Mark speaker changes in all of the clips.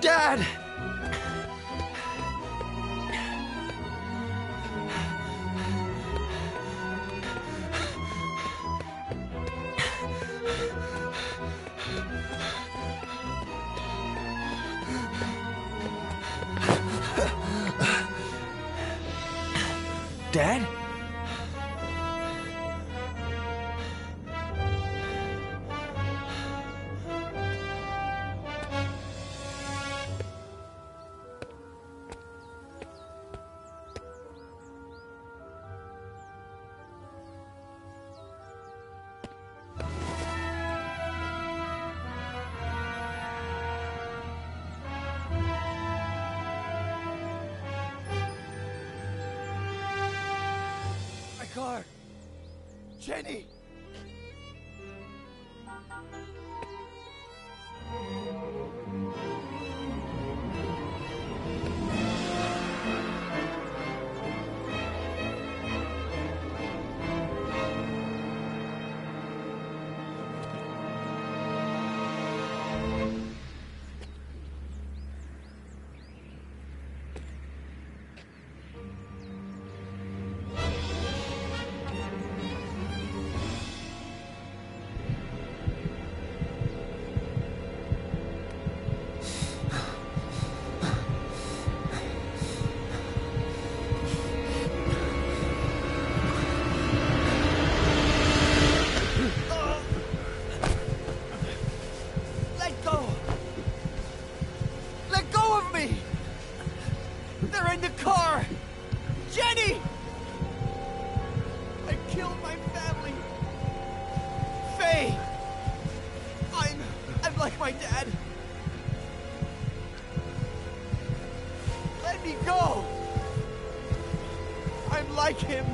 Speaker 1: Dad! Dad? Car! Jenny! My dad! Let me go! I'm like him!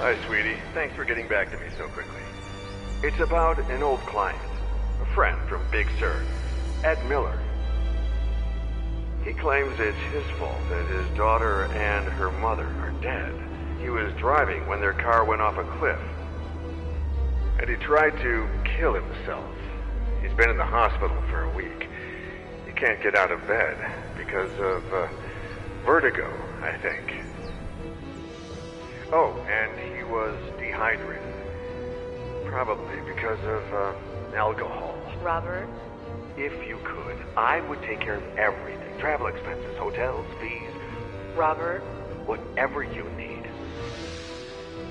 Speaker 2: Hi, sweetie. Thanks for getting back to me so quickly. It's about an old client, a friend from Big Sur, Ed Miller. He claims it's his fault that his daughter and her mother are dead. He was driving when their car went off a cliff, and he tried to kill himself. He's been in the hospital for a week. He can't get out of bed because of vertigo, I think. Oh, and he was dehydrated. Probably because of alcohol.
Speaker 3: Robert?
Speaker 2: If you could, I would take care of everything. Travel expenses, hotels, fees.
Speaker 3: Robert?
Speaker 2: Whatever you need.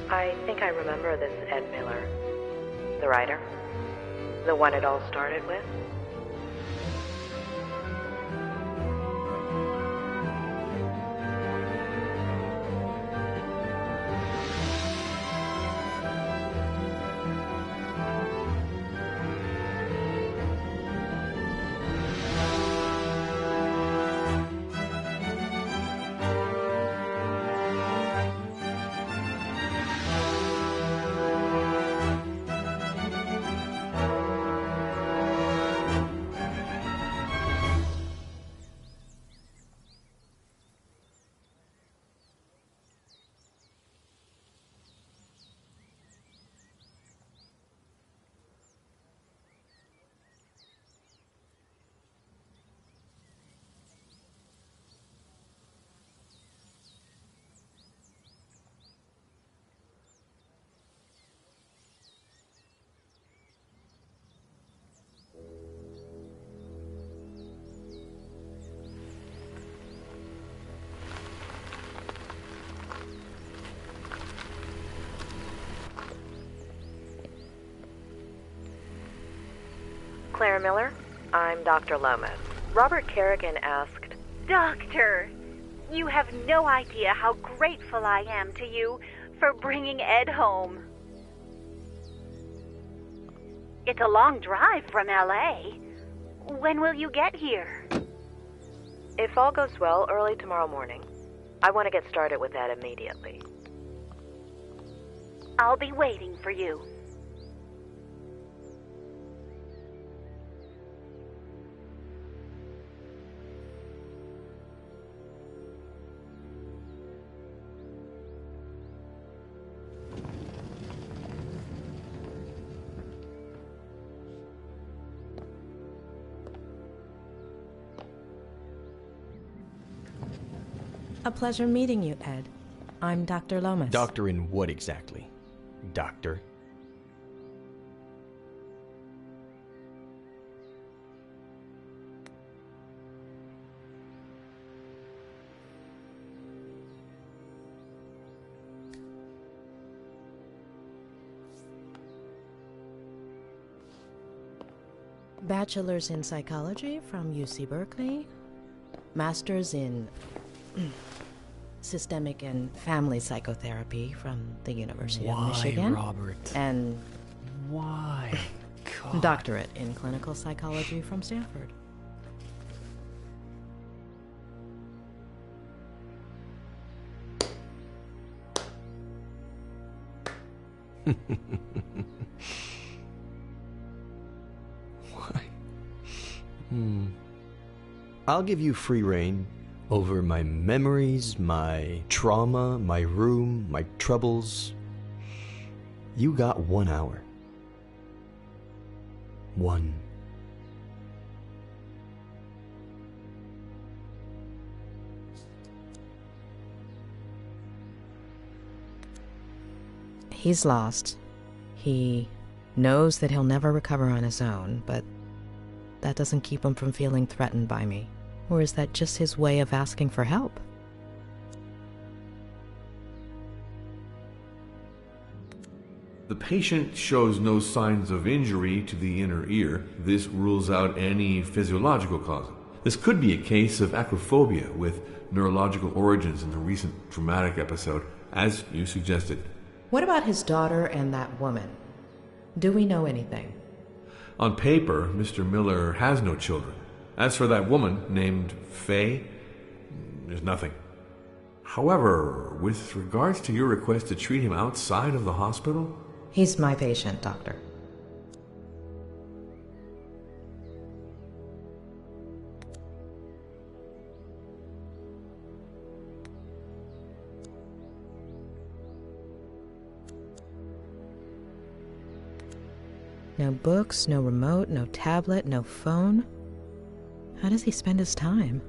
Speaker 3: I think I remember this Ed Miller. The writer? The one it all started with? Claire Miller. I'm Dr. Lomas. Robert Kerrigan asked...
Speaker 4: Doctor, you have no idea how grateful I am to you for bringing Ed home. It's a long drive from L.A. When will you get here?
Speaker 3: If all goes well, early tomorrow morning. I want to get started with that immediately.
Speaker 4: I'll be waiting for you.
Speaker 5: A pleasure meeting you, Ed. I'm Dr. Lomas.
Speaker 6: Doctor in what exactly? Doctor?
Speaker 5: Bachelor's in psychology from UC Berkeley. Master's in systemic and family psychotherapy from the University of Michigan.
Speaker 6: Why, Robert?
Speaker 5: And
Speaker 6: Why? God.
Speaker 5: doctorate in clinical psychology from Stanford.
Speaker 6: Why? I'll give you free rein over my memories, my trauma, my room, my troubles. You got 1 hour. 1.
Speaker 5: He's lost. He knows that he'll never recover on his own, but that doesn't keep him from feeling threatened by me. Or is that just his way of asking for help?
Speaker 7: The patient shows no signs of injury to the inner ear. This rules out any physiological cause. This could be a case of acrophobia with neurological origins in the recent traumatic episode, as you suggested.
Speaker 5: What about his daughter and that woman? Do we know anything?
Speaker 7: On paper, Mr. Miller has no children. As for that woman named Faye, there's nothing. However, with regards to your request to treat him outside of the hospital...
Speaker 5: He's my patient, doctor. No books, no remote, no tablet, no phone. How does he spend his time?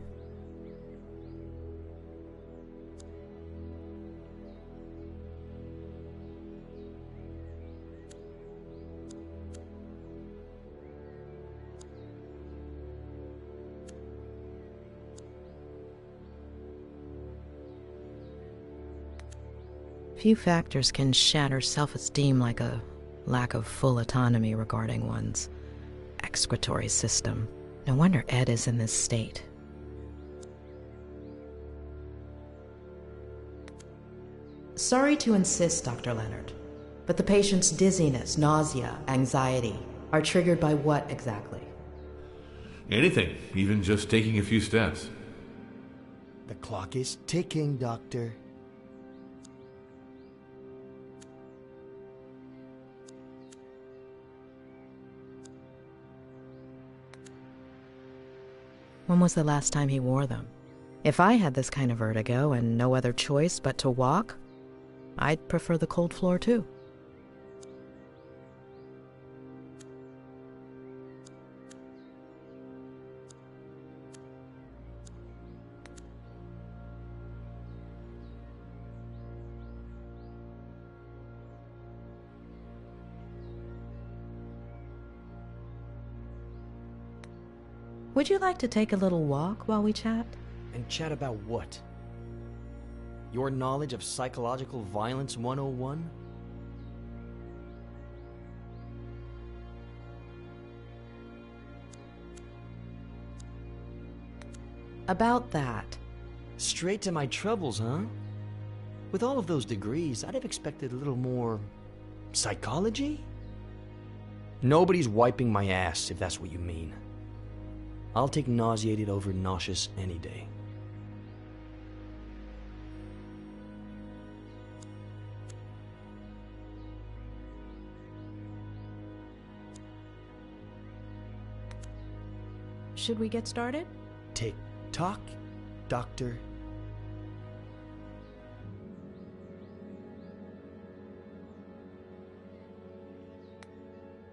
Speaker 5: Few factors can shatter self-esteem like a lack of full autonomy regarding one's excretory system. No wonder Ed is in this state. Sorry to insist, Dr. Leonard, but the patient's dizziness, nausea, anxiety are triggered by what exactly?
Speaker 7: Anything, even just taking a few steps.
Speaker 1: The clock is ticking, Doctor.
Speaker 5: When was the last time he wore them? If I had this kind of vertigo and no other choice but to walk, I'd prefer the cold floor too. Would you like to take a little walk while we chat?
Speaker 6: And chat about what? Your knowledge of psychological violence 101?
Speaker 5: About that.
Speaker 6: Straight to my troubles, huh? With all of those degrees, I'd have expected a little more psychology? Nobody's wiping my ass, if that's what you mean. I'll take nauseated over nauseous any day.
Speaker 5: Should we get started?
Speaker 6: Tick tock, doctor.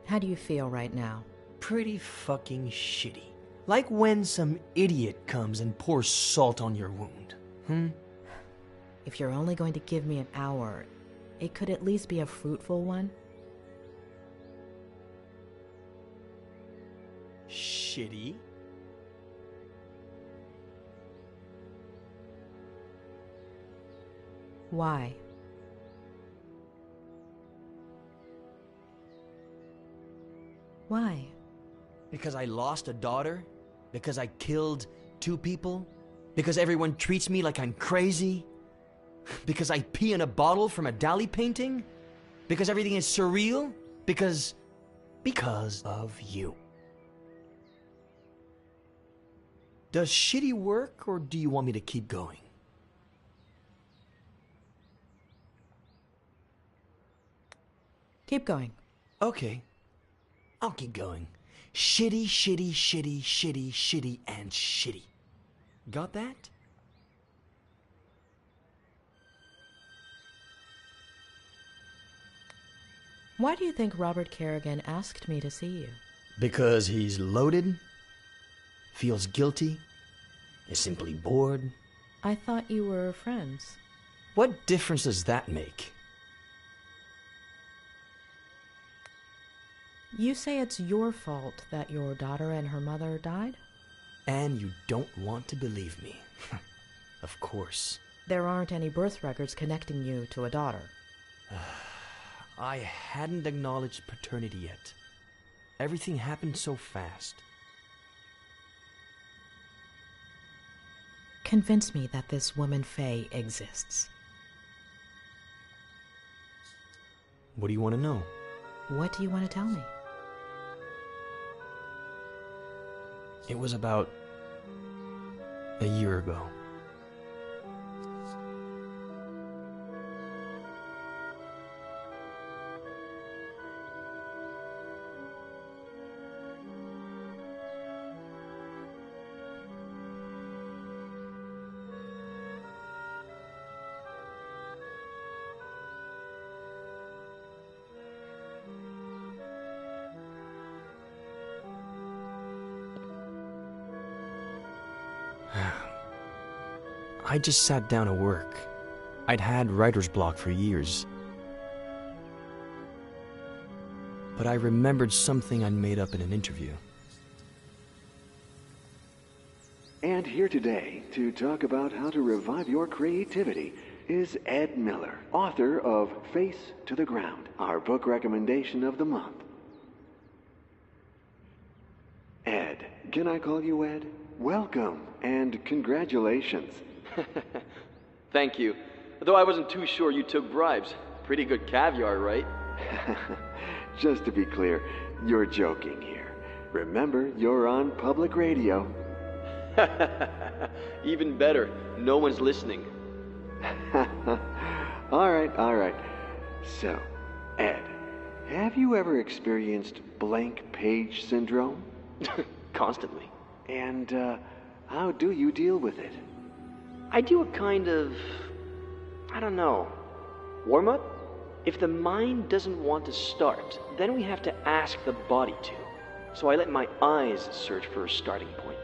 Speaker 5: How do you feel right now?
Speaker 6: Pretty fucking shitty. Like when some idiot comes and pours salt on your wound.
Speaker 5: If you're only going to give me an hour, it could at least be a fruitful one.
Speaker 6: Shitty?
Speaker 5: Why? Why?
Speaker 6: Because I lost a daughter? Because I killed 2 people? Because everyone treats me like I'm crazy? Because I pee in a bottle from a Dali painting? Because everything is surreal? Because of you. Does shitty work, or do you want me to keep going?
Speaker 5: Keep going.
Speaker 6: Okay. I'll keep going. Shitty, shitty, shitty, shitty, shitty, and shitty. Got that?
Speaker 5: Why do you think Robert Kerrigan asked me to see you?
Speaker 6: Because he's loaded, feels guilty, is simply bored.
Speaker 5: I thought you were friends.
Speaker 6: What difference does that make?
Speaker 5: You say it's your fault that your daughter and her mother died?
Speaker 6: And you don't want to believe me. Of course.
Speaker 5: There aren't any birth records connecting you to a daughter.
Speaker 6: I hadn't acknowledged paternity yet. Everything happened so fast.
Speaker 5: Convince me that this woman Faye exists.
Speaker 6: What do you want to know?
Speaker 5: What do you want to tell me?
Speaker 6: It was about a year ago. I just sat down to work. I'd had writer's block for years. But I remembered something I'd made up in an interview.
Speaker 2: And here today to talk about how to revive your creativity is Ed Miller, author of Face to the Ground, our book recommendation of the month. Ed, can I call you Ed? Welcome and congratulations.
Speaker 6: Thank you. Though I wasn't too sure you took bribes. Pretty good caviar, right?
Speaker 2: Just to be clear, you're joking here. Remember, you're on public radio.
Speaker 6: Even better, no one's listening.
Speaker 2: All right. So, Ed, have you ever experienced blank page syndrome?
Speaker 6: Constantly.
Speaker 2: And how do you deal with it?
Speaker 6: I do a kind of, warm-up? If the mind doesn't want to start, then we have to ask the body to. So I let my eyes search for a starting point.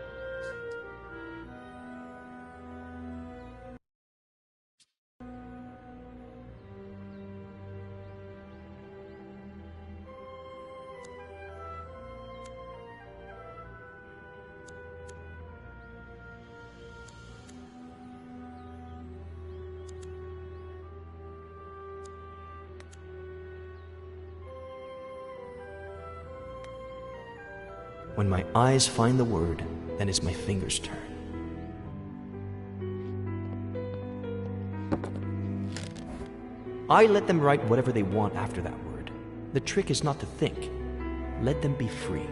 Speaker 6: When my eyes find the word, then it's my fingers' turn. I let them write whatever they want after that word. The trick is not to think. Let them be free.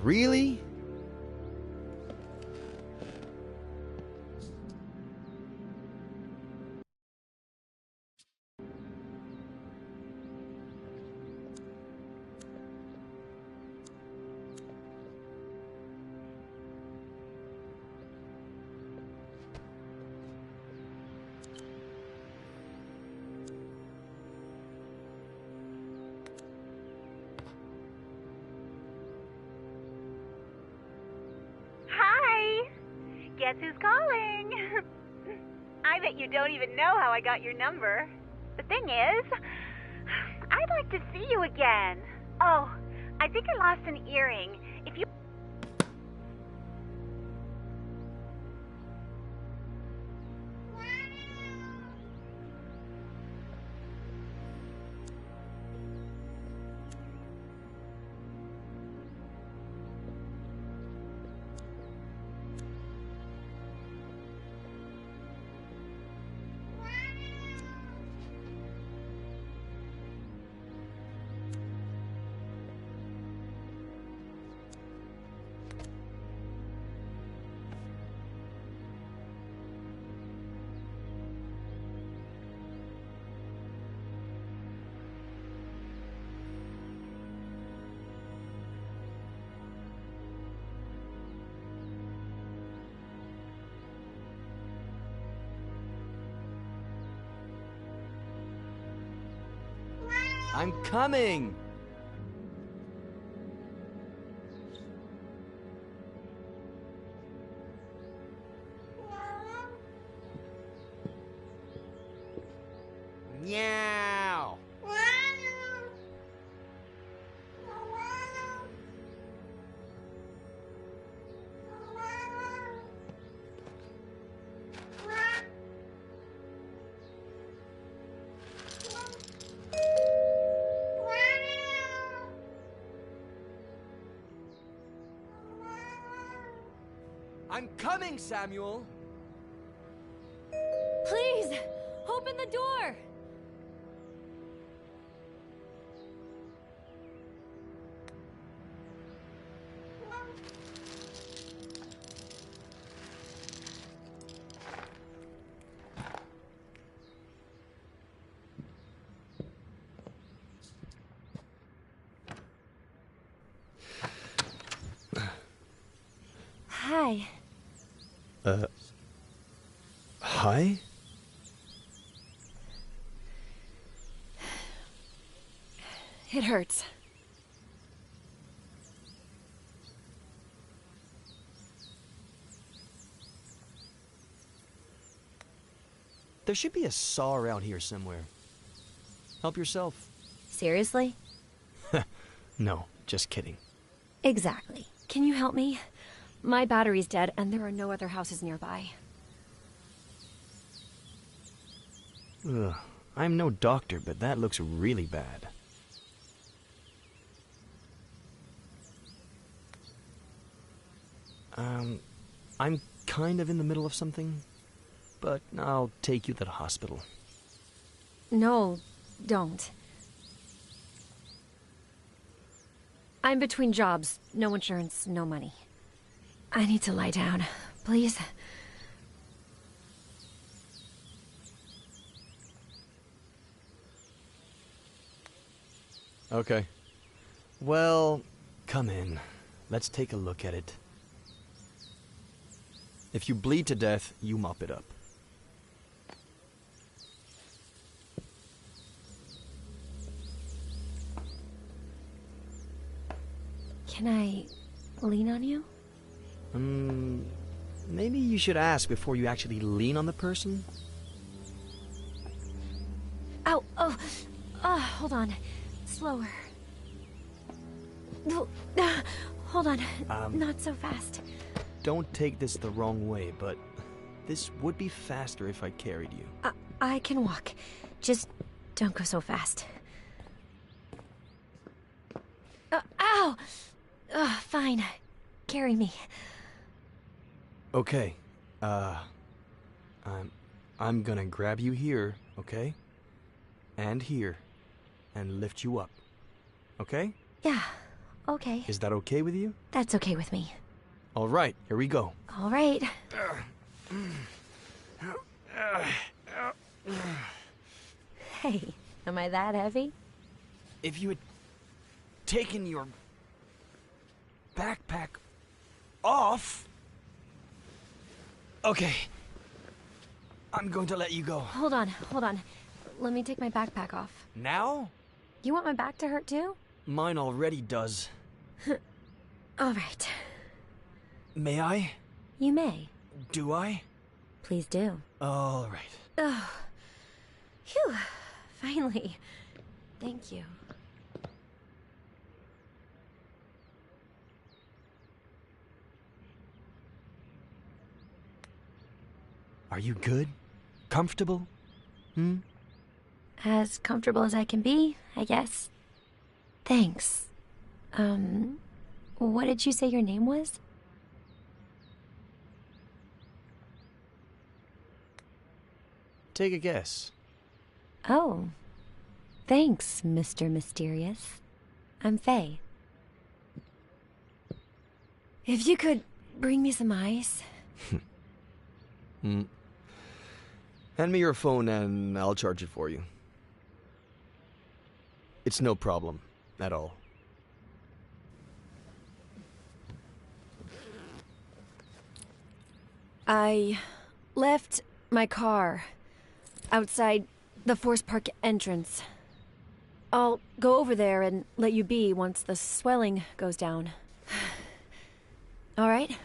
Speaker 6: Really?
Speaker 4: Hi! Guess who's calling? I bet you don't even know how I got your number. The thing is, I'd like to see you again. Oh, I think I lost an earring. If you...
Speaker 6: I'm coming! Meow! I'm coming, Samuel!
Speaker 8: Please, open the door! Hi.
Speaker 6: Hi?
Speaker 8: It hurts.
Speaker 6: There should be a saw around here somewhere. Help yourself.
Speaker 8: Seriously?
Speaker 6: No, just kidding.
Speaker 8: Exactly. Can you help me? My battery's dead, and there are no other houses nearby.
Speaker 6: Ugh, I'm no doctor, but that looks really bad. I'm kind of in the middle of something, but I'll take you to the hospital.
Speaker 8: No, don't. I'm between jobs. No insurance, no money. I need to lie down. Please?
Speaker 6: Okay. Well, come in. Let's take a look at it. If you bleed to death, you mop it up.
Speaker 8: Can I lean on you?
Speaker 6: Maybe you should ask before you actually lean on the person?
Speaker 8: Ow! Oh! Hold on. Slower. No, hold on. Not so fast.
Speaker 6: Don't take this the wrong way, but this would be faster if I carried you.
Speaker 8: I can walk. Just don't go so fast. Ow! Fine. Carry me.
Speaker 6: Okay. I'm gonna grab you here, okay? And here. And lift you up. Okay?
Speaker 8: Yeah, okay.
Speaker 6: Is that okay with you?
Speaker 8: That's okay with me.
Speaker 6: All right, here we go.
Speaker 8: All right. Hey, am I that heavy?
Speaker 6: If you had taken your backpack off... Okay. I'm going to let you go.
Speaker 8: Hold on. Let me take my backpack off.
Speaker 6: Now?
Speaker 8: You want my back to hurt too?
Speaker 6: Mine already does.
Speaker 8: All right.
Speaker 6: May I?
Speaker 8: You may.
Speaker 6: Do I?
Speaker 8: Please do.
Speaker 6: All right.
Speaker 8: Oh. Phew. Finally. Thank you.
Speaker 6: Are you good? Comfortable?
Speaker 8: As comfortable as I can be, I guess. Thanks. What did you say your name was?
Speaker 6: Take a guess.
Speaker 8: Oh. Thanks, Mr. Mysterious. I'm Faye. If you could bring me some ice.
Speaker 6: Hand me your phone and I'll charge it for you. It's no problem at all.
Speaker 8: I left my car outside the Forest Park entrance. I'll go over there and let you be once the swelling goes down. All right?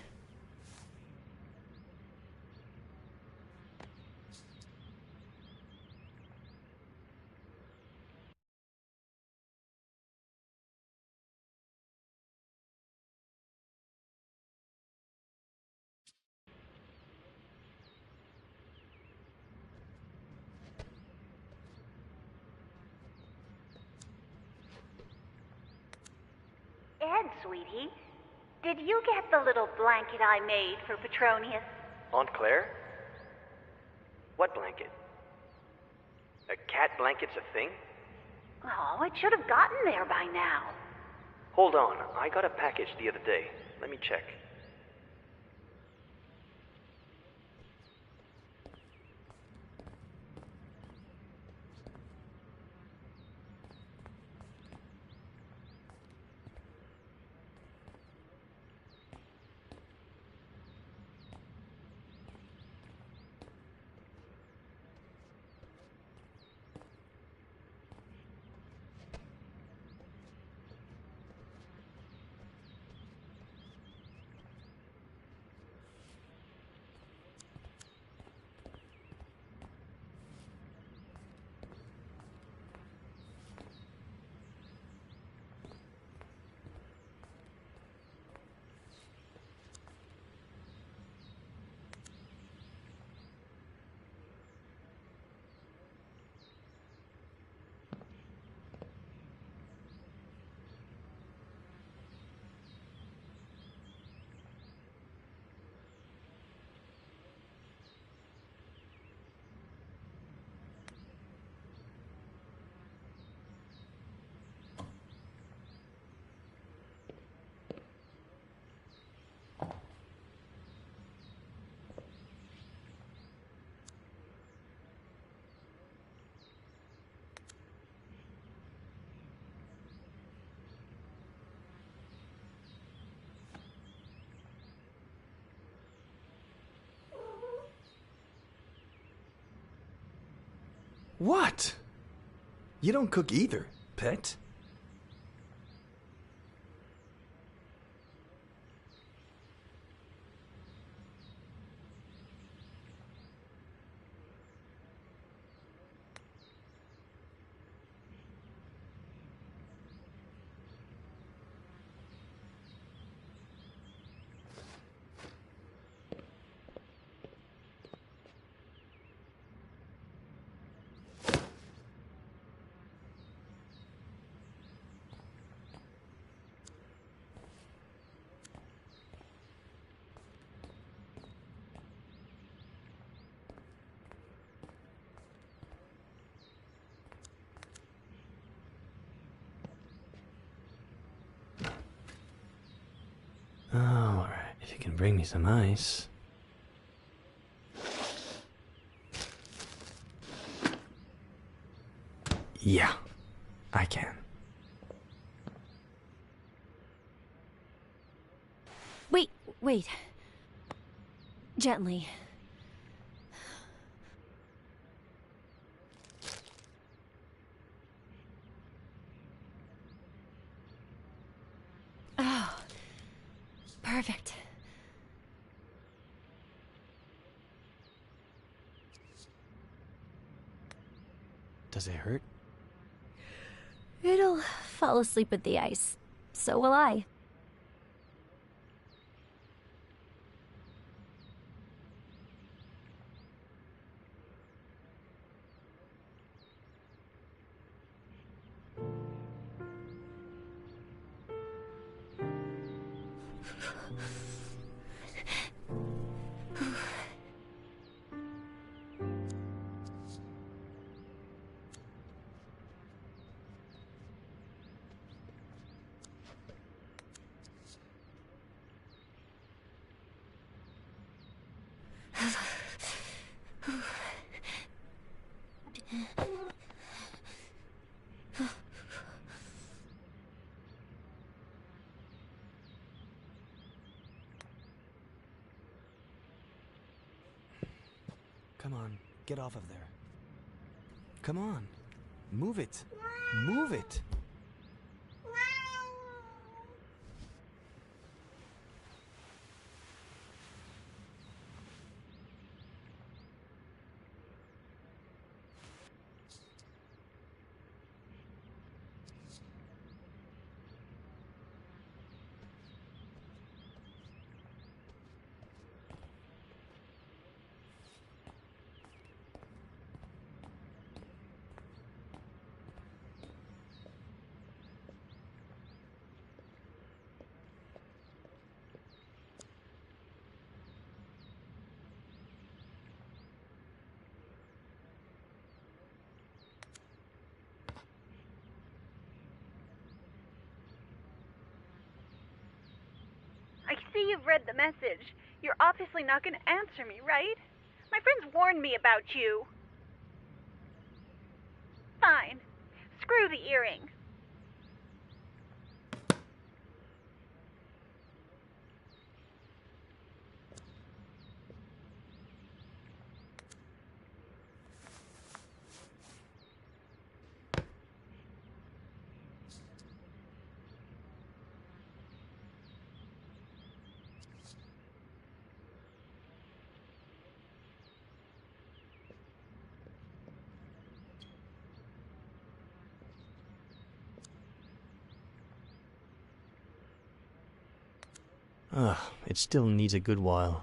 Speaker 4: Ed, sweetie, did you get the little blanket I made for Petronius?
Speaker 2: Aunt Claire? What blanket? A cat blanket's a thing?
Speaker 4: Oh, it should have gotten there by now.
Speaker 2: Hold on, I got a package the other day. Let me check.
Speaker 6: What? You don't cook either, pet. Oh, all right. If you can bring me some ice. Yeah, I can.
Speaker 8: Wait. Gently. Oh, perfect.
Speaker 6: Does it hurt?
Speaker 8: It'll fall asleep with the ice. So will I.
Speaker 6: Come on, get off of there. Come on, move it. Move it.
Speaker 4: I see you've read the message. You're obviously not going to answer me, right? My friends warned me about you. Fine. Screw the earring.
Speaker 6: Ugh, it still needs a good while.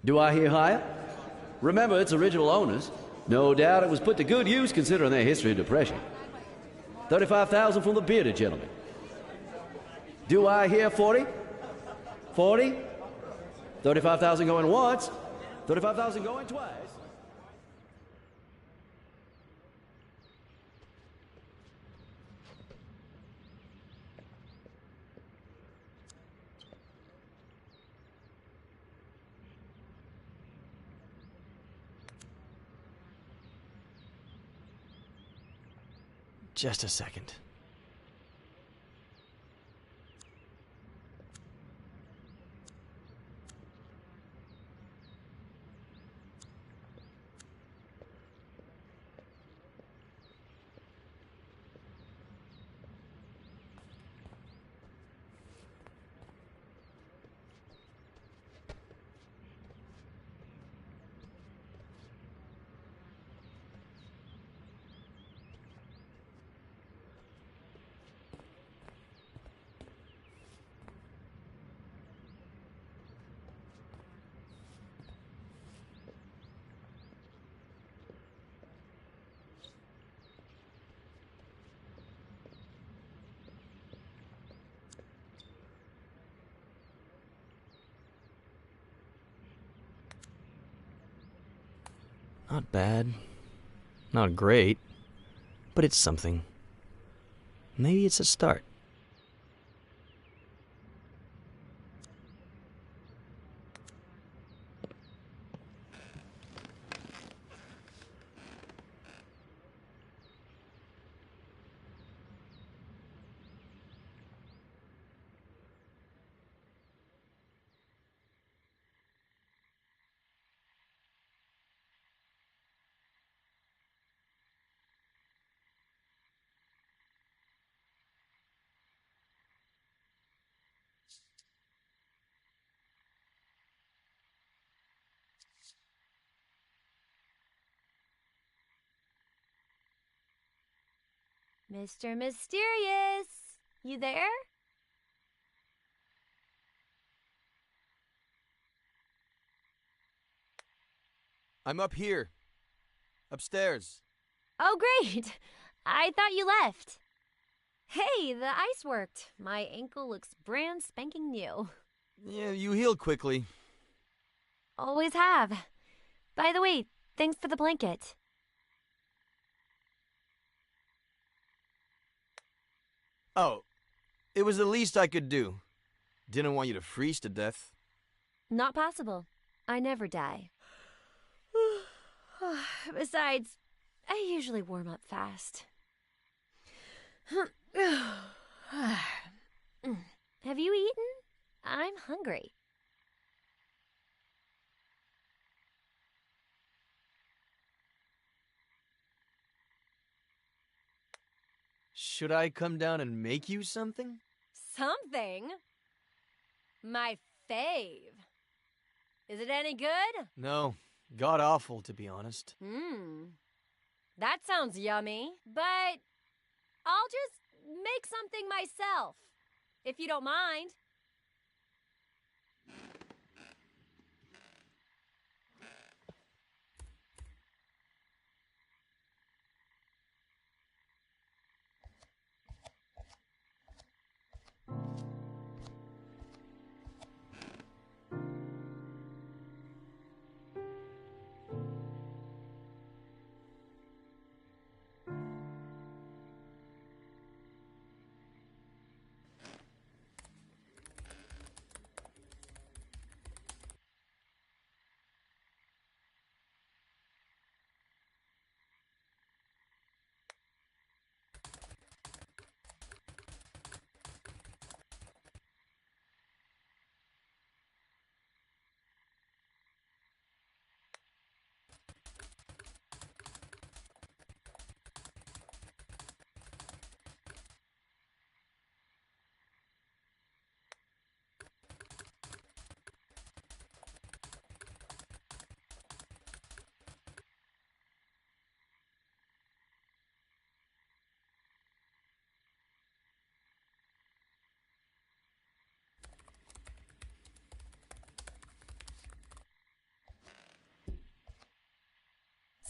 Speaker 9: Do I hear higher? Remember, it's original owners. No doubt it was put to good use considering their history of depression. 35,000 from the bearded gentleman. Do I hear 40? 40? 35,000 going once. 35,000 going twice.
Speaker 6: Just a second. Not bad. Not great. But it's something. Maybe it's a start.
Speaker 8: Mr. Mysterious, you there?
Speaker 6: I'm up here. Upstairs.
Speaker 8: Oh, great. I thought you left. Hey, the ice worked. My ankle looks brand spanking new.
Speaker 6: Yeah, you heal quickly.
Speaker 8: Always have. By the way, thanks for the blanket.
Speaker 6: Oh, it was the least I could do. Didn't want you to freeze to death.
Speaker 8: Not possible. I never die. Besides, I usually warm up fast. Have you eaten? I'm hungry.
Speaker 6: Should I come down and make you something?
Speaker 8: Something? My fave. Is it any good?
Speaker 6: No, god-awful, to be honest.
Speaker 8: That sounds yummy, but I'll just make something myself, if you don't mind.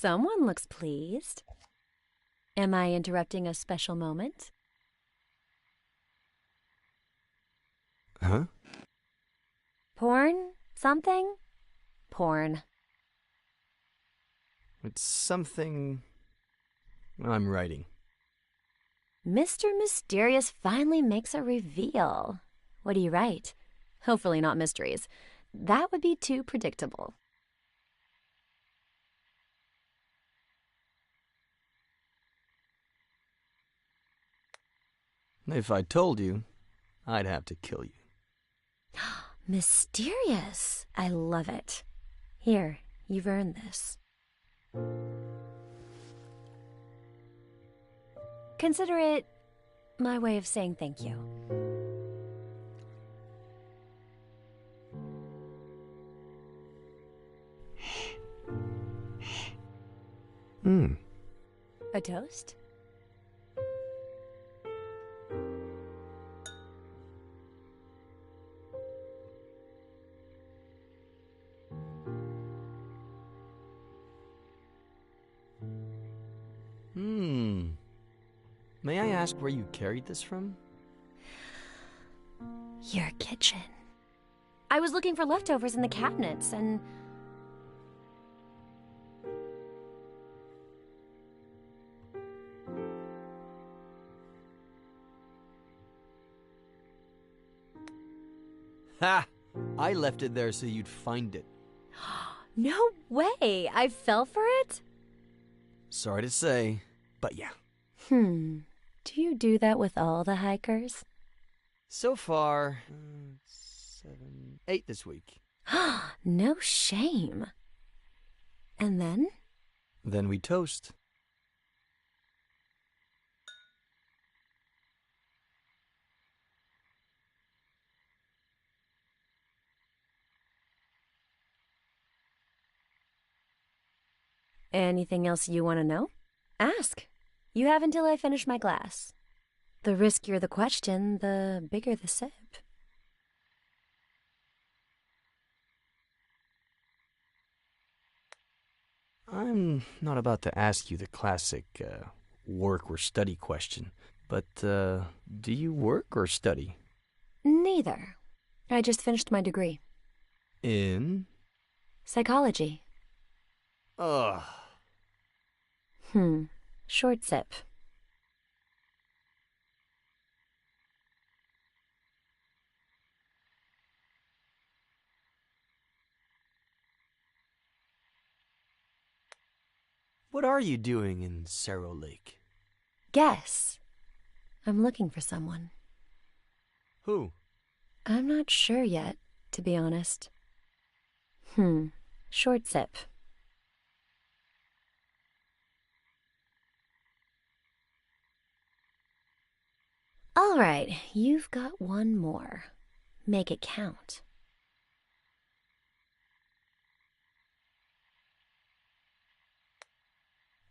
Speaker 8: Someone looks pleased. Am I interrupting a special moment?
Speaker 6: Huh?
Speaker 8: Porn? Something? Porn.
Speaker 6: It's something I'm writing.
Speaker 8: Mr. Mysterious finally makes a reveal. What do you write? Hopefully not mysteries. That would be too predictable.
Speaker 6: If I told you, I'd have to kill you.
Speaker 8: Mysterious. I love it. Here, you've earned this. Consider it my way of saying thank you. A toast?
Speaker 6: May I ask where you carried this from?
Speaker 8: Your kitchen. I was looking for leftovers in the cabinets and...
Speaker 6: Ha! I left it there so you'd find it.
Speaker 8: No way! I fell for it?
Speaker 6: Sorry to say, but yeah.
Speaker 8: Do you do that with all the hikers?
Speaker 6: So far, 7, 8 this week.
Speaker 8: No shame. And then?
Speaker 6: Then we toast.
Speaker 8: Anything else you want to know? Ask. You have until I finish my glass. The riskier the question, the bigger the sip.
Speaker 6: I'm not about to ask you the classic work or study question, but do you work or study?
Speaker 8: Neither. I just finished my degree.
Speaker 6: In?
Speaker 8: Psychology.
Speaker 6: Ugh.
Speaker 8: Short sip.
Speaker 6: What are you doing in Cerro Lake?
Speaker 8: Guess. I'm looking for someone.
Speaker 6: Who?
Speaker 8: I'm not sure yet, to be honest. Short sip. All right, you've got one more. Make it count.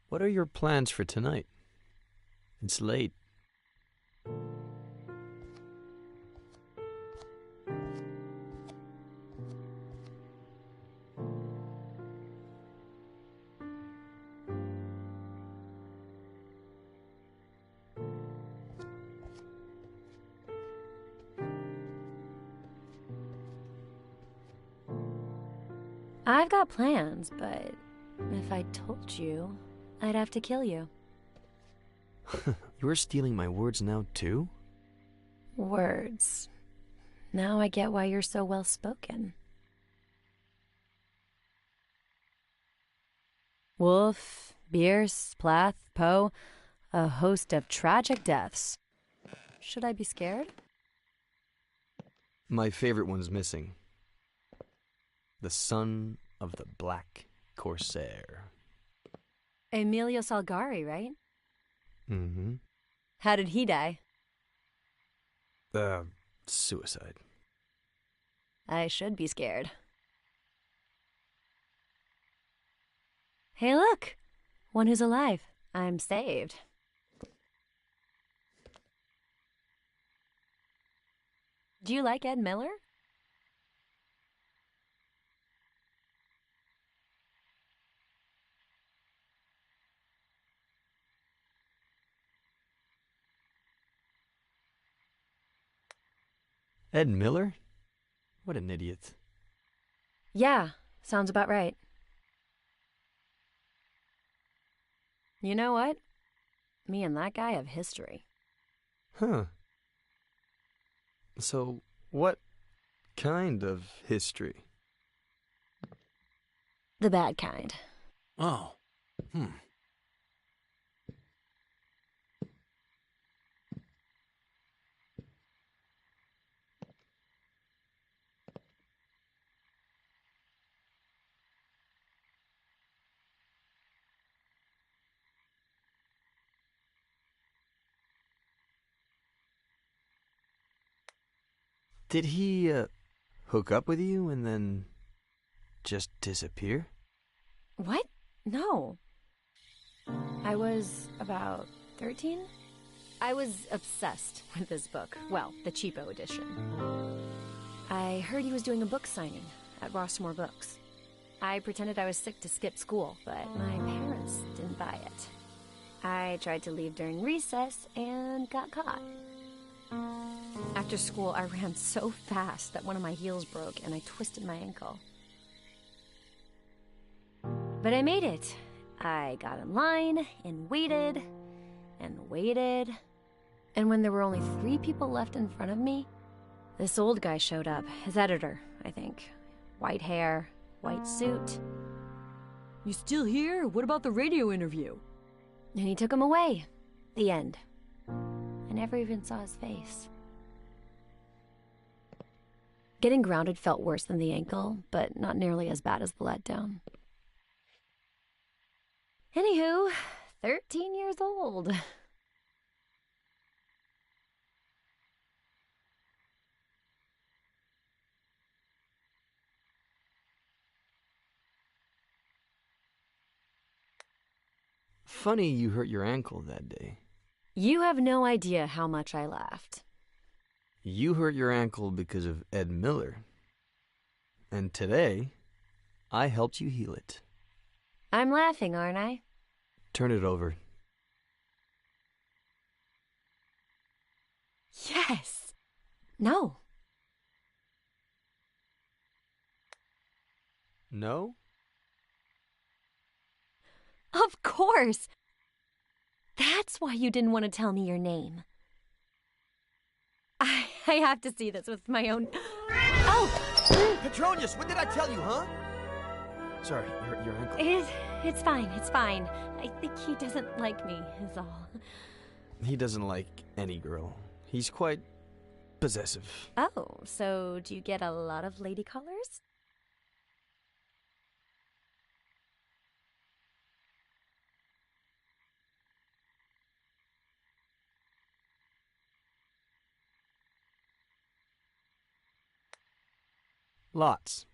Speaker 6: What are your plans for tonight? It's late.
Speaker 8: I've got plans, but if I told you, I'd have to kill you.
Speaker 6: You're stealing my words now, too?
Speaker 8: Words. Now I get why you're so well-spoken. Wolf, Bierce, Plath, Poe, a host of tragic deaths. Should I be scared?
Speaker 6: My favorite one's missing. The son of the Black Corsair.
Speaker 8: Emilio Salgari, right?
Speaker 6: Mm-hmm.
Speaker 8: How did he die?
Speaker 6: Suicide.
Speaker 8: I should be scared. Hey, look! One who's alive. I'm saved. Do you like Ed Miller?
Speaker 6: Ed Miller? What an idiot.
Speaker 8: Yeah, sounds about right. You know what? Me and that guy have history.
Speaker 6: Huh. So, what kind of history?
Speaker 8: The bad kind.
Speaker 7: Oh.
Speaker 6: Did he, hook up with you and then just disappear?
Speaker 8: What? No. I was about 13? I was obsessed with this book. Well, the cheapo edition. I heard he was doing a book signing at Rossmore Books. I pretended I was sick to skip school, but my parents didn't buy it. I tried to leave during recess and got caught. After school, I ran so fast that one of my heels broke and I twisted my ankle. But I made it. I got in line and waited and waited. And when there were only 3 people left in front of me, this old guy showed up. His editor, I think. White hair, white suit.
Speaker 10: You still here? What about the radio interview?
Speaker 8: And he took him away. The end. I never even saw his face. Getting grounded felt worse than the ankle, but not nearly as bad as the letdown. Anywho, 13 years old.
Speaker 6: Funny you hurt your ankle that day.
Speaker 8: You have no idea how much I laughed.
Speaker 6: You hurt your ankle because of Ed Miller. And today, I helped you heal it.
Speaker 8: I'm laughing, aren't I?
Speaker 6: Turn it over.
Speaker 8: Yes. No.
Speaker 6: No?
Speaker 8: Of course. That's why you didn't want to tell me your name. I have to see this with my own... Oh!
Speaker 6: Petronius, what did I tell you, huh? Sorry, your ankle.
Speaker 8: It's fine, it's fine. I think he doesn't like me, is all.
Speaker 6: He doesn't like any girl. He's quite possessive.
Speaker 8: Oh, so do you get a lot of lady callers?
Speaker 6: Lots.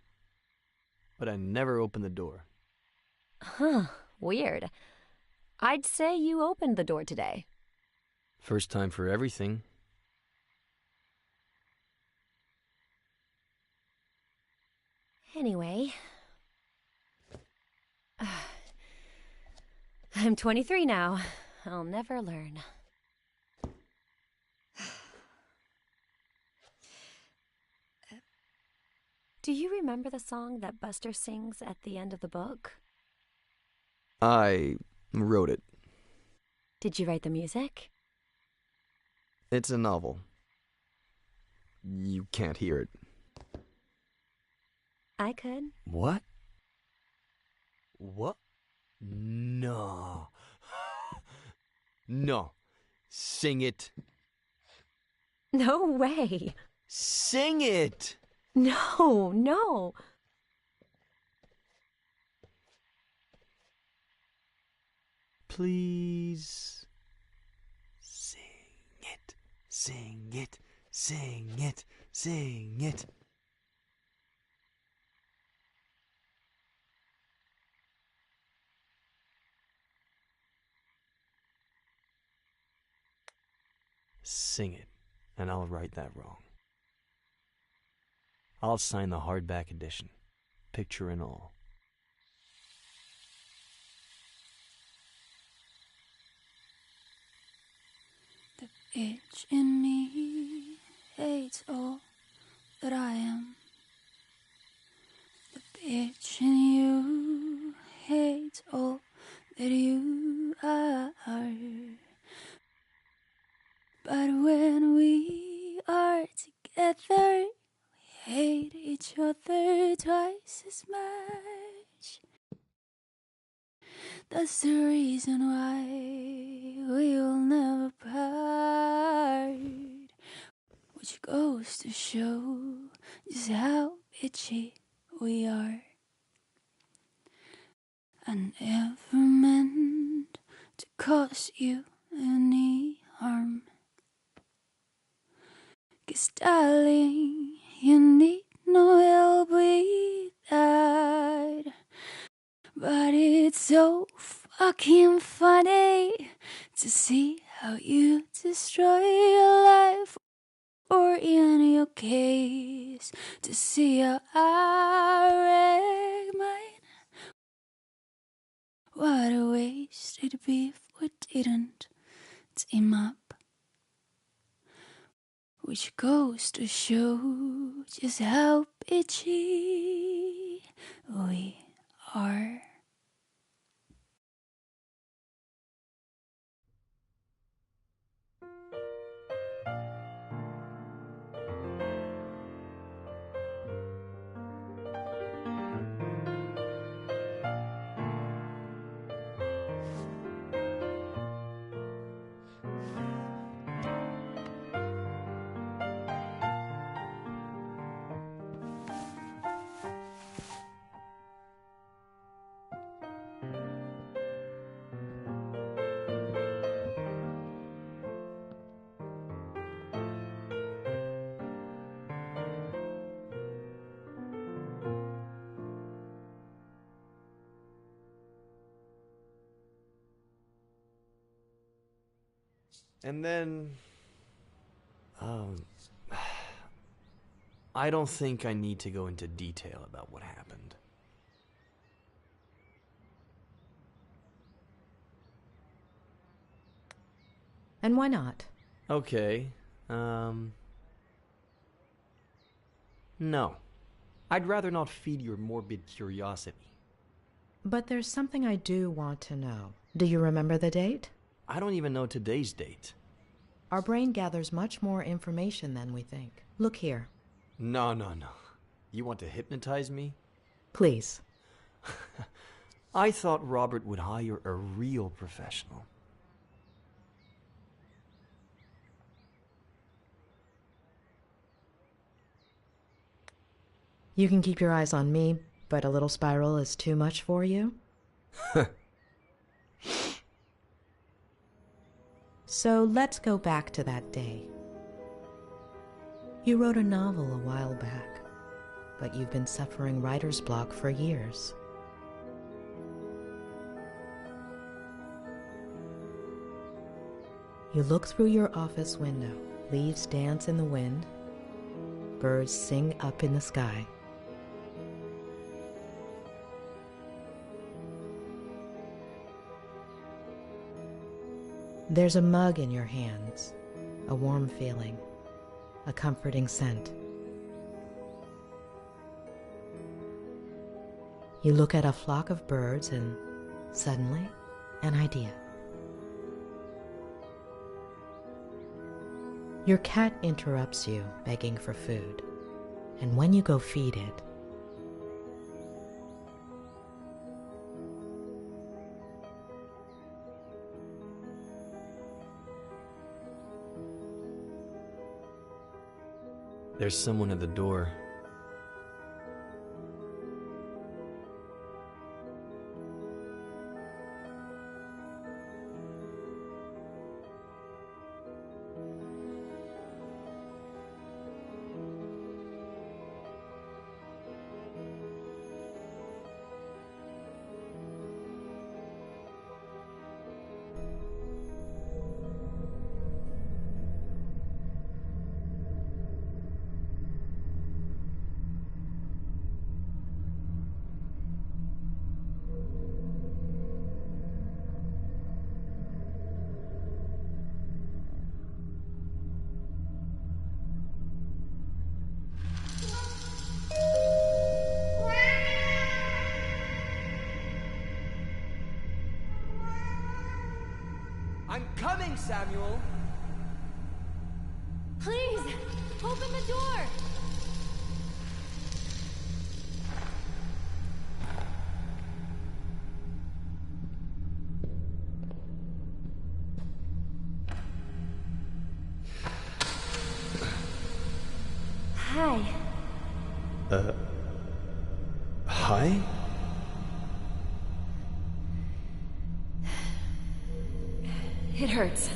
Speaker 6: But I never opened the door.
Speaker 8: Huh, weird. I'd say you opened the door today.
Speaker 6: First time for everything.
Speaker 8: Anyway. I'm 23 now. I'll never learn. Do you remember the song that Buster sings at the end of the book?
Speaker 6: I wrote it.
Speaker 8: Did you write the music?
Speaker 6: It's a novel. You can't hear it.
Speaker 8: I could.
Speaker 6: What? What? No. No. Sing it.
Speaker 8: No way.
Speaker 6: Sing it!
Speaker 8: No.
Speaker 6: Please. Sing it. Sing it. Sing it. Sing it. Sing it, and I'll right that wrong. I'll sign the hardback edition, picture and all.
Speaker 11: The itch in me hates all that I am the bitch and you hate all that you are. But when we are together, we hate each other twice as much. That's the reason why we will never part, which goes to show just how bitchy we are. I never meant to cause you any harm, 'cause darling, you need no help with that. But it's so fucking funny to see how you destroy your life, or in your case, to see how I wreck mine. What a wasted beef we didn't team up, which goes to show just how bitchy we are.
Speaker 6: And then... I don't think I need to go into detail about what happened.
Speaker 5: And why not?
Speaker 6: Okay, no. I'd rather not feed your morbid curiosity.
Speaker 5: But there's something I do want to know. Do you remember the date?
Speaker 6: I don't even know today's date.
Speaker 5: Our brain gathers much more information than we think. Look here.
Speaker 6: No. You want to hypnotize me?
Speaker 5: Please.
Speaker 6: I thought Robert would hire a real professional.
Speaker 5: You can keep your eyes on me, but a little spiral is too much for you? So let's go back to that day. You wrote a novel a while back, but you've been suffering writer's block for years. You look through your office window. Leaves dance in the wind. Birds sing up in the sky. There's a mug in your hands, a warm feeling, a comforting scent. You look at a flock of birds and suddenly, an idea. Your cat interrupts you, begging for food, and when you go feed it,
Speaker 6: there's someone at the door. Samuel.
Speaker 8: Please, open the door! Hi.
Speaker 6: Hi?
Speaker 8: It hurts.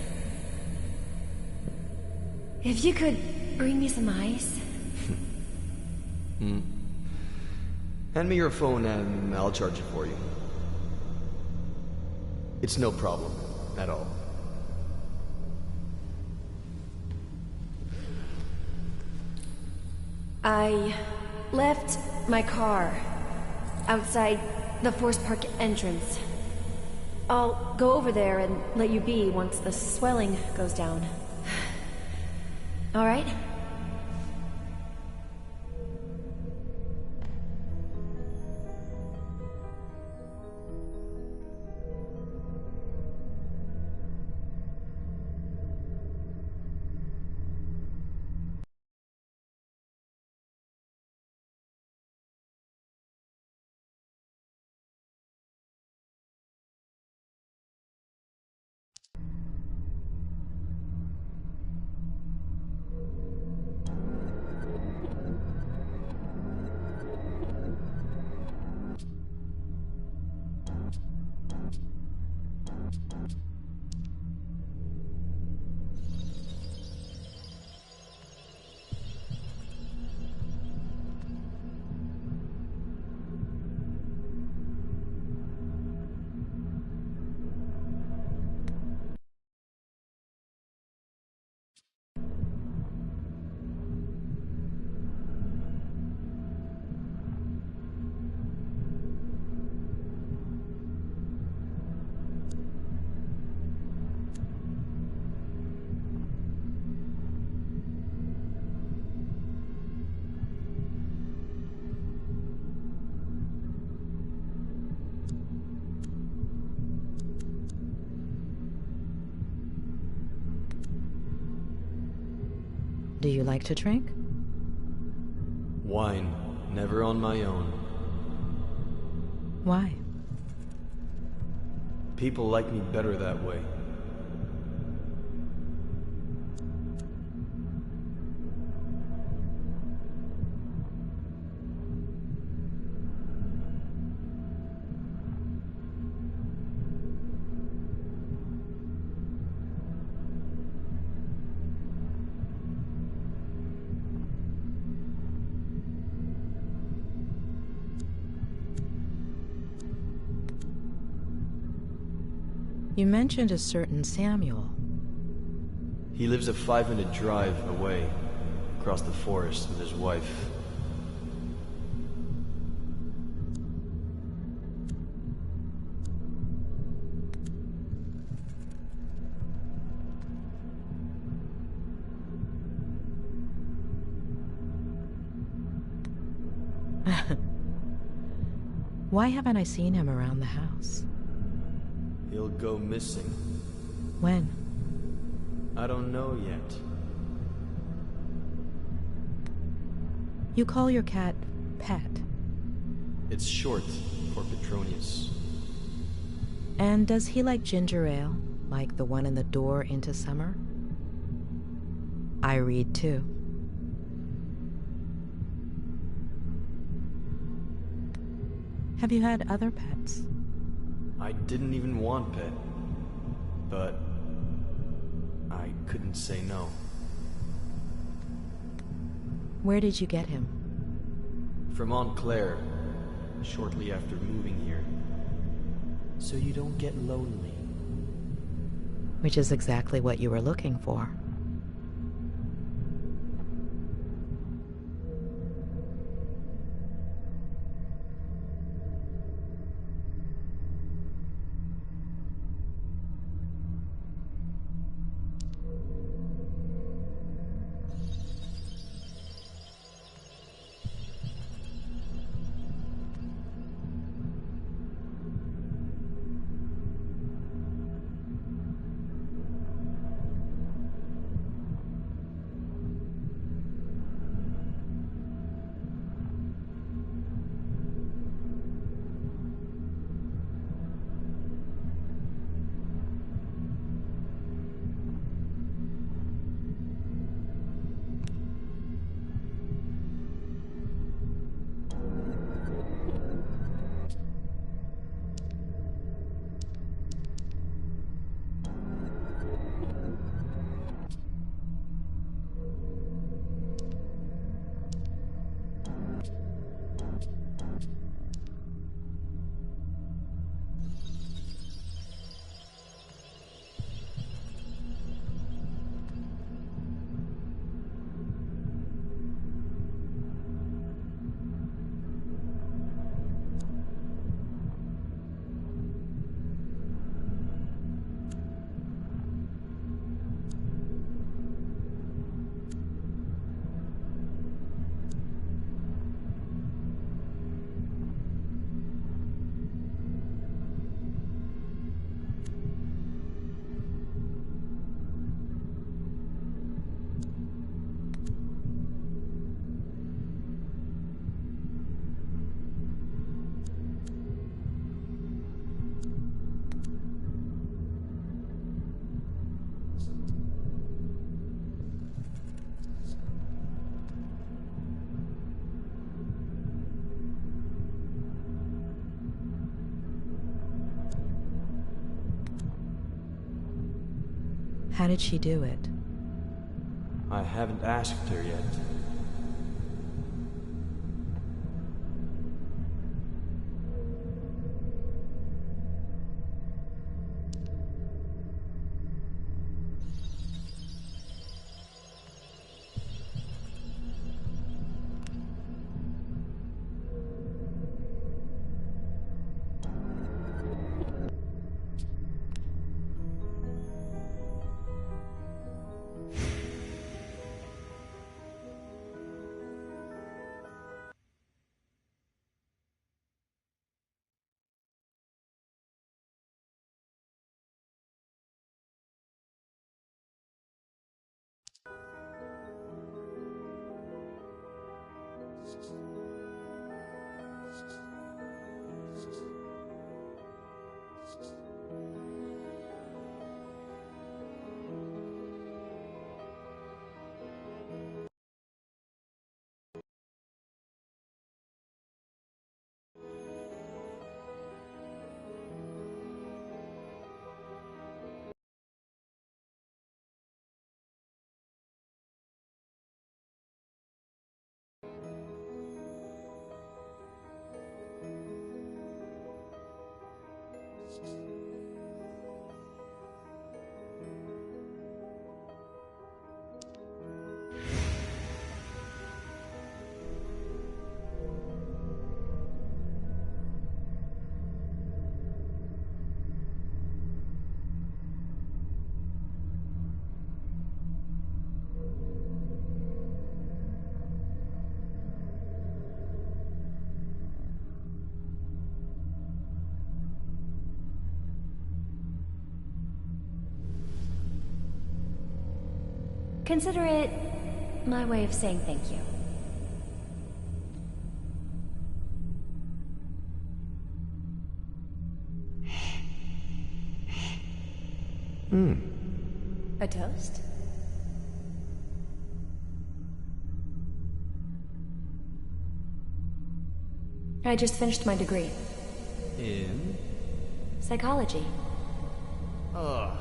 Speaker 8: If you could bring me some ice.
Speaker 6: Hand me your phone and I'll charge it for you. It's no problem at all.
Speaker 8: I left my car outside the Forest Park entrance. I'll go over there and let you be once the swelling goes down. All right?
Speaker 5: Do you like to drink?
Speaker 6: Wine, never on my own.
Speaker 5: Why?
Speaker 6: People like me better that way.
Speaker 5: You mentioned a certain Samuel.
Speaker 6: He lives a 5-minute drive away, across the forest with his wife.
Speaker 5: Why haven't I seen him around the house?
Speaker 6: He'll go missing.
Speaker 5: When?
Speaker 6: I don't know yet.
Speaker 5: You call your cat Pet.
Speaker 6: It's short for Petronius.
Speaker 5: And does he like ginger ale, like the one in the door into summer? I read too. Have you had other pets?
Speaker 6: I didn't even want Pet, but I couldn't say no.
Speaker 5: Where did you get him?
Speaker 6: From Aunt Claire, shortly after moving here. So you don't get lonely.
Speaker 5: Which is exactly what you were looking for. How did she do it?
Speaker 6: I haven't asked her yet.
Speaker 8: Consider it my way of saying thank you. A toast? I just finished my degree.
Speaker 6: In?
Speaker 8: Psychology.
Speaker 6: Ugh.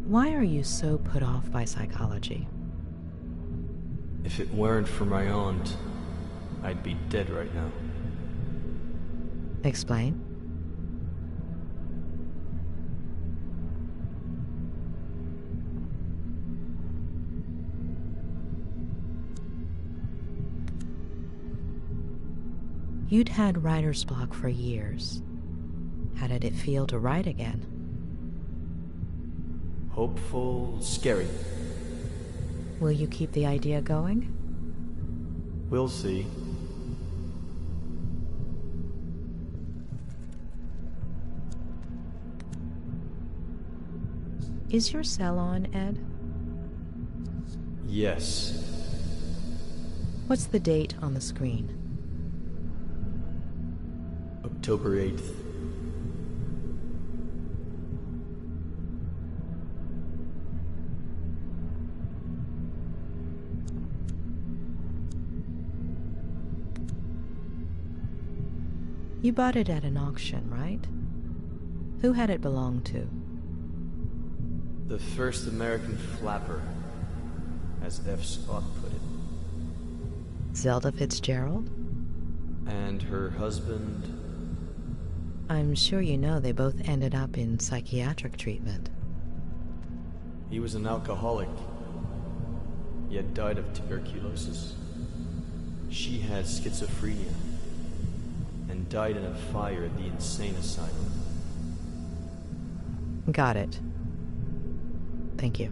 Speaker 5: Why are you so put off by psychology?
Speaker 6: If it weren't for my aunt, I'd be dead right now.
Speaker 5: Explain. You'd had writer's block for years. How did it feel to write again?
Speaker 6: Hopeful, scary.
Speaker 5: Will you keep the idea going?
Speaker 6: We'll see.
Speaker 5: Is your cell on, Ed?
Speaker 6: Yes.
Speaker 5: What's the date on the screen?
Speaker 6: October 8th.
Speaker 5: You bought it at an auction, right? Who had it belong to?
Speaker 6: The first American flapper, as F. Scott put it.
Speaker 5: Zelda Fitzgerald?
Speaker 6: And her husband...
Speaker 5: I'm sure you know they both ended up in psychiatric treatment.
Speaker 6: He was an alcoholic, yet died of tuberculosis. She had schizophrenia and died in a fire at the insane asylum.
Speaker 5: Got it. Thank you.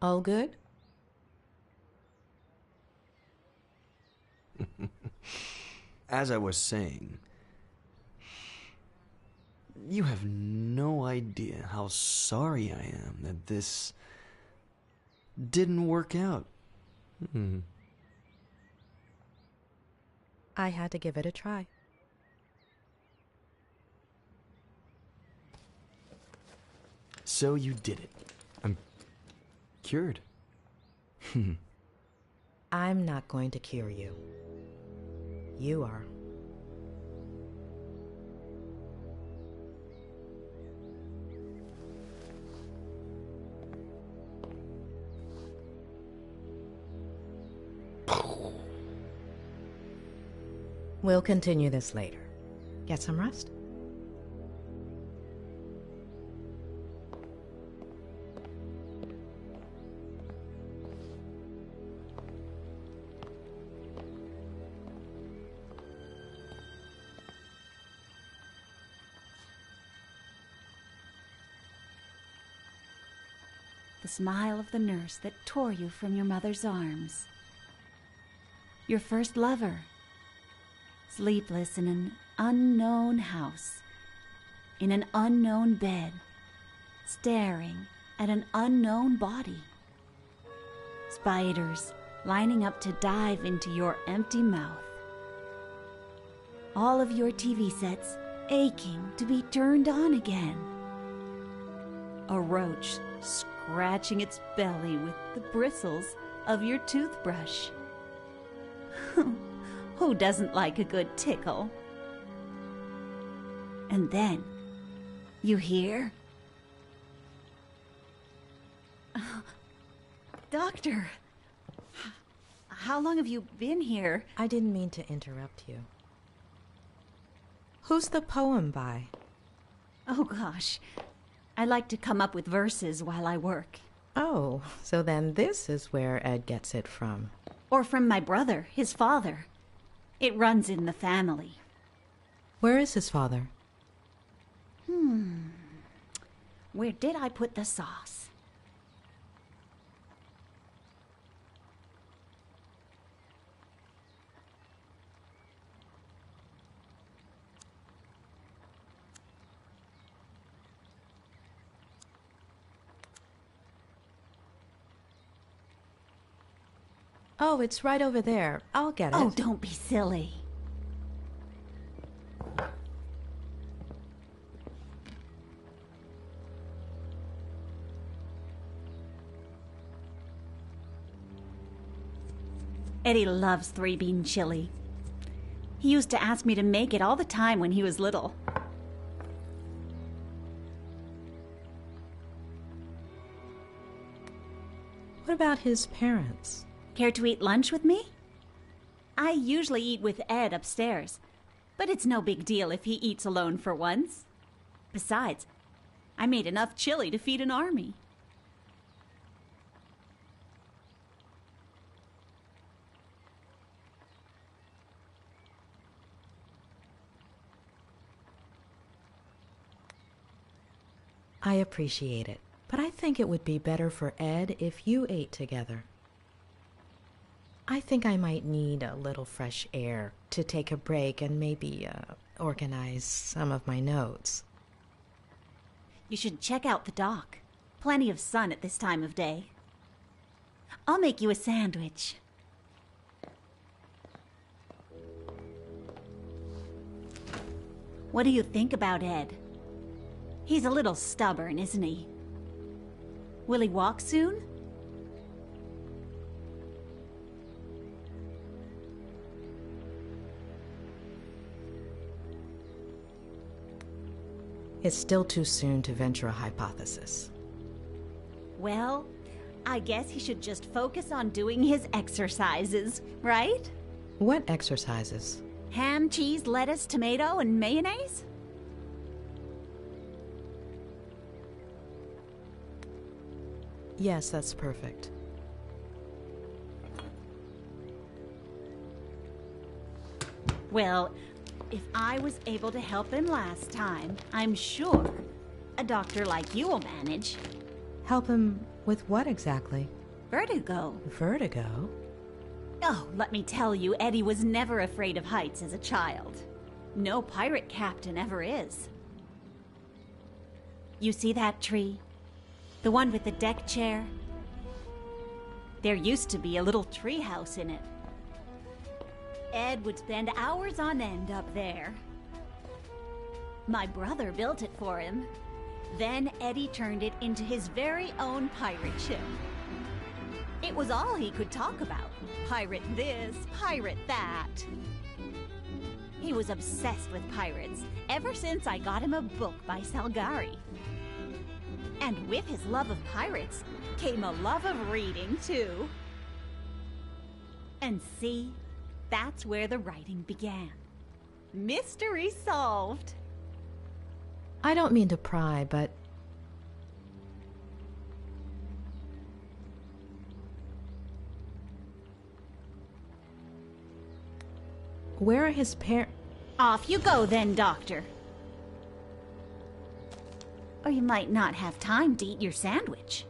Speaker 5: All good?
Speaker 6: As I was saying, you have no idea how sorry I am that this didn't work out.
Speaker 5: I had to give it a try.
Speaker 6: So you did it. I'm cured.
Speaker 5: I'm not going to cure you. You are. We'll continue this later. Get some rest.
Speaker 11: The smile of the nurse that tore you from your mother's arms. Your first lover, sleepless in an unknown house, in an unknown bed, staring at an unknown body. Spiders lining up to dive into your empty mouth. All of your TV sets aching to be turned on again. A roach scratching its belly with the bristles of your toothbrush. Who doesn't like a good tickle? And then, you hear? Doctor, how long have you been here?
Speaker 5: I didn't mean to interrupt you. Who's the poem by?
Speaker 11: Oh gosh, I like to come up with verses while I work.
Speaker 5: Oh, so then this is where Ed gets it from.
Speaker 11: Or from my brother, his father. It runs in the family.
Speaker 5: Where is his father?
Speaker 11: Where did I put the sauce?
Speaker 5: Oh, it's right over there. I'll get it.
Speaker 11: Oh, don't be silly. Eddie loves three-bean chili. He used to ask me to make it all the time when he was little.
Speaker 5: What about his parents?
Speaker 11: Care to eat lunch with me? I usually eat with Ed upstairs, but it's no big deal if he eats alone for once. Besides, I made enough chili to feed an army.
Speaker 5: I appreciate it, but I think it would be better for Ed if you ate together. I think I might need a little fresh air to take a break and maybe organize some of my notes.
Speaker 11: You should check out the dock. Plenty of sun at this time of day. I'll make you a sandwich. What do you think about Ed? He's a little stubborn, isn't he? Will he walk soon?
Speaker 5: It's still too soon to venture a hypothesis.
Speaker 11: Well, I guess he should just focus on doing his exercises, right?
Speaker 5: What exercises?
Speaker 11: Ham, cheese, lettuce, tomato, and mayonnaise?
Speaker 5: Yes, that's perfect.
Speaker 11: Well, if I was able to help him last time, I'm sure a doctor like you will manage.
Speaker 5: Help him with what exactly?
Speaker 11: Vertigo.
Speaker 5: Vertigo?
Speaker 11: Oh, let me tell you, Eddie was never afraid of heights as a child. No pirate captain ever is. You see that tree? The one with the deck chair? There used to be a little tree house in it. Ed would spend hours on end up there. My brother built it for him. Then Eddie turned it into his very own pirate ship. It was all he could talk about. Pirate this, pirate that. He was obsessed with pirates ever since I got him a book by Salgari. And with his love of pirates came a love of reading, too. And see, that's where the writing began. Mystery solved.
Speaker 5: I don't mean to pry, but... where are his parents?
Speaker 11: Off you go then, Doctor. Or you might not have time to eat your sandwich.